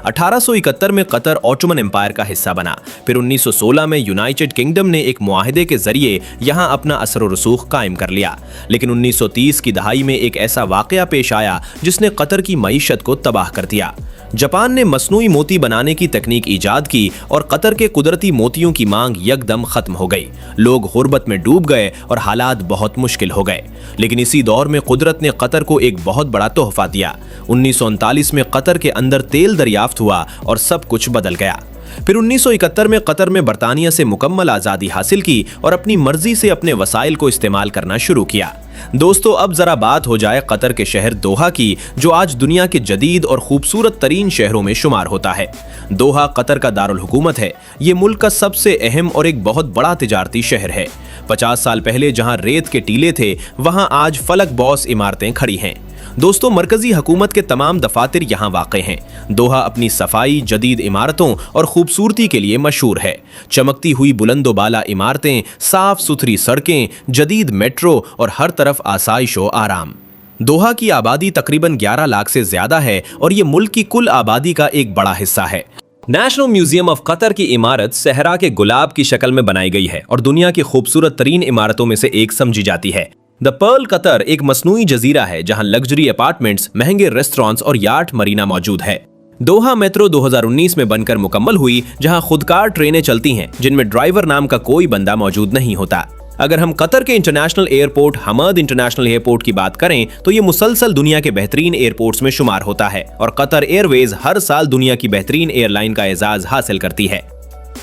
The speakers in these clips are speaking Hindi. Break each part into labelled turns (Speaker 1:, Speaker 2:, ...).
Speaker 1: 1871 में कतर ऑटोमन एम्पायर का हिस्सा बना। फिर 1916 में यूनाइटेड किंगडम ने एक मुआहदे के जरिए यहां अपना असर और रसूख कायम कर लिया। लेकिन 1930 की दहाई में एक ऐसा वाकया पेश आया जिसने कतर की मईशत को तबाह कर दिया। जापान ने मसनूई मोती बनाने की तकनीक ईजाद की और कतर के कुदरती मोतियों की मांग यकदम खत्म हो गई। लोग गुर्बत में डूब गए और हालात बहुत मुश्किल हो गए। लेकिन इसी दौर में कुदरत ने कतर को एक बहुत बड़ा तोहफा दिया। 1939 में कतर के अंदर तेल दरियाफ्त हुआ और सब कुछ बदल गया। फिर 1971 में कतर में बरतानिया से मुकम्मल आज़ादी हासिल की और अपनी मर्जी से अपने वसाइल को इस्तेमाल करना शुरू किया। दोस्तों, अब जरा बात हो जाए कतर के शहर दोहा की, जो आज दुनिया के जदीद और खूबसूरत तरीन शहरों में शुमार होता है। दोहा कतर का दारुल हुकूमत है। ये मुल्क का सबसे अहम और एक बहुत बड़ा तिजारती शहर है। 50 साल पहले जहां रेत के टीले थे, वहां आज फलक बॉस इमारतें खड़ी हैं। दोस्तों, मरकजी हुकूमत के तमाम दफातर यहाँ वाक़ हैं। दोहा अपनी सफाई, जदीद इमारतों और खूबसूरती के लिए मशहूर है। चमकती हुई बुलंदोबाला इमारतें, साफ सुथरी सड़कें, जदीद मेट्रो और हर तरफ आसाइश व आराम। दोहा की आबादी तकरीबन 11 लाख से ज्यादा है और ये मुल्क की कुल आबादी का एक बड़ा हिस्सा है। नेशनल म्यूजियम ऑफ कतर की इमारत सहरा के गुलाब की शक्ल में बनाई गई है और दुनिया की खूबसूरत तरीन इमारतों में से एक समझी जाती है। द पर्ल कतर एक मसनूई जजीरा है जहां लग्जरी अपार्टमेंट्स, महंगे रेस्टोरेंट्स और याट मरीना मौजूद है। दोहा मेट्रो 2019 में बनकर मुकम्मल हुई, जहां खुदकार ट्रेनें चलती हैं जिनमें ड्राइवर नाम का कोई बंदा मौजूद नहीं होता। अगर हम कतर के international airport Hamad international airport की बात करें तो ये मुसलसल दुनिया के बेहतरीन एयरपोर्ट्स में शुमार होता है और कतर एयरवेज हर साल दुनिया की बेहतरीन एयरलाइन का एजाज हासिल करती है।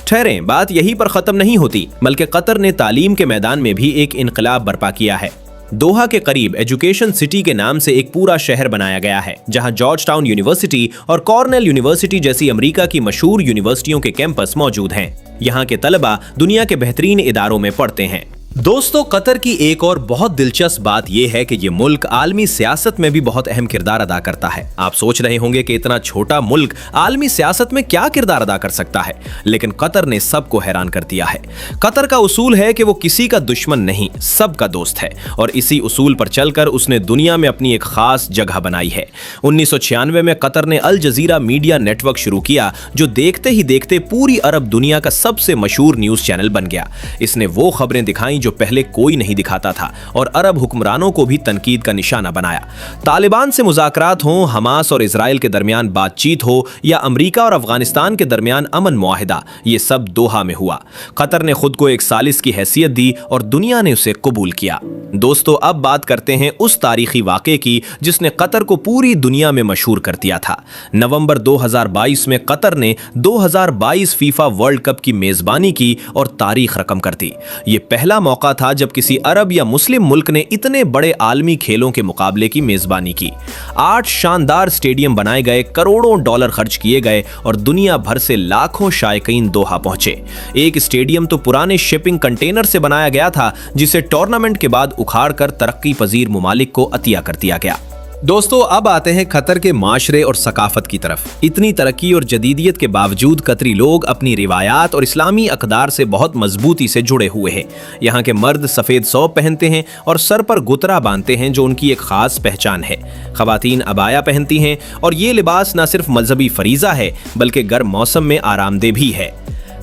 Speaker 1: ठहरें, बात यहीं पर खत्म नहीं होती, बल्कि कतर ने तालीम के मैदान में भी एक इनकलाब बर्पा किया है। दोहा के करीब एजुकेशन सिटी के नाम से एक पूरा शहर बनाया गया है, जहां जॉर्ज टाउन यूनिवर्सिटी और कॉर्नेल यूनिवर्सिटी जैसी अमेरिका की मशहूर यूनिवर्सिटियों के कैंपस मौजूद हैं। यहाँ के तलबा दुनिया के बेहतरीन इदारों में पढ़ते हैं। दोस्तों, कतर की एक और बहुत दिलचस्प बात यह है कि ये मुल्क आलमी सियासत में भी बहुत अहम किरदार अदा करता है। आप सोच रहे होंगे कि इतना छोटा मुल्क आलमी सियासत में क्या किरदार अदा कर सकता है, लेकिन कतर ने सबको हैरान कर दिया है। कतर का उसूल है कि वो किसी का दुश्मन नहीं, सबका दोस्त है और इसी उसूल पर चलकर उसने दुनिया में अपनी एक खास जगह बनाई है। 1996 में कतर ने अल जजीरा मीडिया नेटवर्क शुरू किया, जो देखते ही देखते पूरी अरब दुनिया का सबसे मशहूर न्यूज चैनल बन गया। इसने वो खबरें दिखाई जो पहले कोई नहीं दिखाता था और अरब हुक्मरानों को भी तनकीद का निशाना बनाया। तालिबान से मुज़ाकरात हों, हमास और इजराइल के दरमियान बातचीत हो या अमेरिका और अफगानिस्तान के दरमियान अमन मुआहिदा, ये सब दोहा में हुआ। कतर ने खुद को एक सालिस की हैसियत दी और दुनिया ने उसे कबूल किया। दोस्तों, अब बात करते हैं उस तारीखी वाक़े की जिसने कतर को पूरी दुनिया में मशहूर कर दिया था। नवंबर 2022 में कतर ने 2022 फीफा वर्ल्ड कप की मेजबानी की और तारीख रकम कर दी। ये पहला मौका था जब किसी अरब या मुस्लिम मुल्क ने इतने बड़े आलमी खेलों के मुकाबले की मेजबानी की। 8 शानदार स्टेडियम बनाए गए, करोड़ों डॉलर खर्च किए गए और दुनिया भर से लाखों शायकीन दोहा पहुंचे। एक स्टेडियम तो पुराने शिपिंग कंटेनर से बनाया गया था, जिसे टूर्नामेंट के बाद उखाड़कर तरक्की पजीर मुमालिक को अतिया कर दिया गया। दोस्तों, अब आते हैं कतर के माशरे और सकाफत की तरफ। इतनी तरक्की और जदीदियत के बावजूद कतरी लोग अपनी रिवायात और इस्लामी अक़दार से बहुत मजबूती से जुड़े हुए हैं। यहाँ के मर्द सफ़ेद सौब पहनते हैं और सर पर गुतरा बांधते हैं, जो उनकी एक ख़ास पहचान है। ख़वातीन अबाया पहनती हैं और ये लिबास न सिर्फ मजहबी फरीज़ा है बल्कि गर्म मौसम में आरामदेह भी है।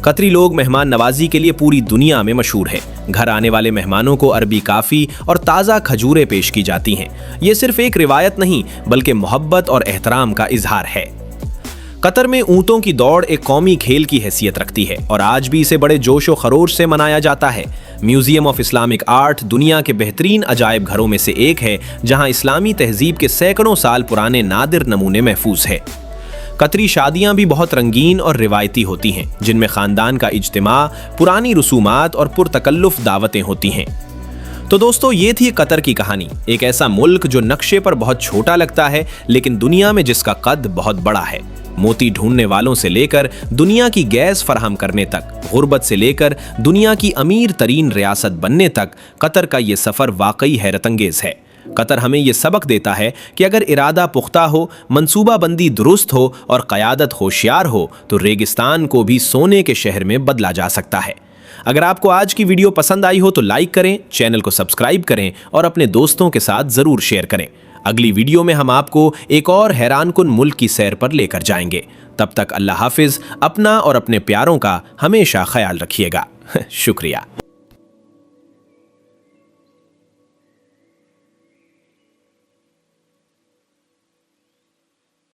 Speaker 1: कतरी लोग मेहमान नवाजी के लिए पूरी दुनिया में मशहूर है। घर आने वाले मेहमानों को अरबी काफ़ी और ताज़ा खजूरें पेश की जाती हैं। ये सिर्फ एक रिवायत नहीं बल्कि मोहब्बत और एहतराम का इजहार है। कतर में ऊंटों की दौड़ एक कौमी खेल की हैसियत रखती है और आज भी इसे बड़े जोश व खरोश से मनाया जाता है। म्यूजियम ऑफ इस्लामिक आर्ट दुनिया के बेहतरीन अजायब घरों में से एक है, जहां इस्लामी तहजीब के सैकड़ों साल पुराने नादिर नमूने महफूज है। कतरी शादियां भी बहुत रंगीन और रिवायती होती हैं, जिनमें ख़ानदान का इज्तिमा, पुरानी रसूमात और पुरतकल्लुफ़ दावतें होती हैं। तो दोस्तों, ये थी कतर की कहानी। एक ऐसा मुल्क जो नक्शे पर बहुत छोटा लगता है लेकिन दुनिया में जिसका कद बहुत बड़ा है। मोती ढूंढने वालों से लेकर दुनिया की गैस फराहम करने तक, गुर्बत से लेकर दुनिया की अमीर तरीन रियासत बनने तक, कतर का ये सफ़र वाकई हैरतंगेज़ है। कतर हमें ये सबक देता है कि अगर इरादा पुख्ता हो, मंसूबाबंदी दुरुस्त हो और क़यादत होशियार हो तो रेगिस्तान को भी सोने के शहर में बदला जा सकता है। अगर आपको आज की वीडियो पसंद आई हो तो लाइक करें, चैनल को सब्सक्राइब करें और अपने दोस्तों के साथ ज़रूर शेयर करें। अगली वीडियो में हम आपको एक और हैरानकुन मुल्क की सैर पर लेकर जाएंगे। तब तक अल्लाह हाफिज, अपना और अपने प्यारों का हमेशा ख्याल रखिएगा। शुक्रिया।